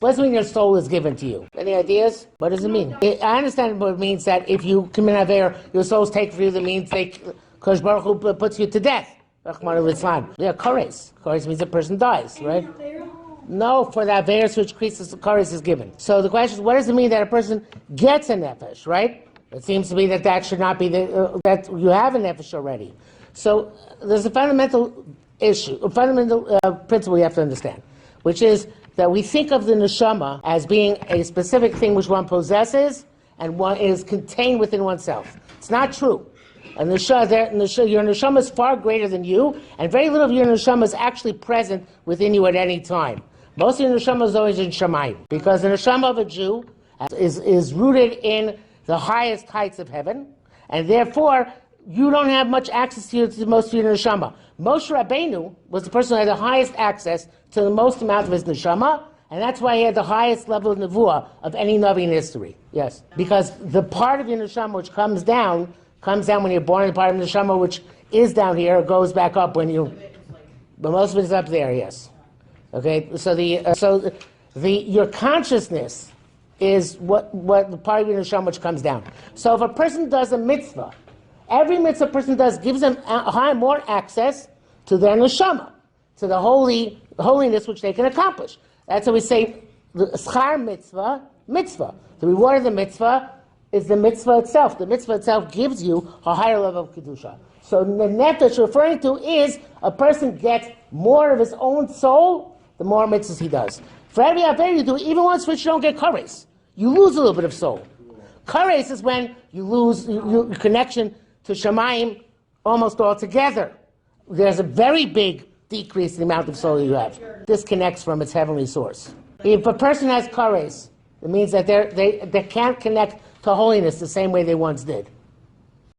What does it mean your soul is given to you? Any ideas? What does it mean? I understand what it means that if you commit an aver, your soul is taken from you. That means Kosh Baruch Hu puts you to death. Yeah, kares. Kares means a person dies, right? No, for the averes which creases the kares is given. So the question is, what does it mean that a person gets a nefesh, right? It seems to be that should not be that you have a nefesh already. So there's a fundamental issue, a fundamental principle you have to understand, which is that we think of the neshama as being a specific thing which one possesses and one is contained within oneself. It's not true. Your neshama is far greater than you, and very little of your neshama is actually present within you at any time. Most of your neshama is always in Shamayim, because the neshama of a Jew is rooted in the highest heights of heaven, and therefore you don't have much access to most of your neshama. Moshe Rabbeinu was the person who had the highest access to the most amount of his neshama, and that's why he had the highest level of nevuah of any Navi in history. Yes, because the part of your neshama which comes down when you're born, and the part of the neshama which is down here goes back up when you. But most of it is up there. Yes. Okay. So your consciousness is what the part of your neshama which comes down. So if a person does a mitzvah, every mitzvah a person does gives them more access to their neshama, to the holiness which they can accomplish. That's why we say the schar mitzvah. The reward of the mitzvah is the mitzvah itself. The mitzvah itself gives you a higher level of kedusha. So the nefesh referring to is a person gets more of his own soul the more mitzvahs he does. For every aver you do, even once which you don't get kares, you lose a little bit of soul. Kares is when you lose your connection to Shamayim almost altogether. There's a very big decrease in the amount of soul you have. Disconnects from its heavenly source. If a person has kares, it means that they can't connect to holiness the same way they once did.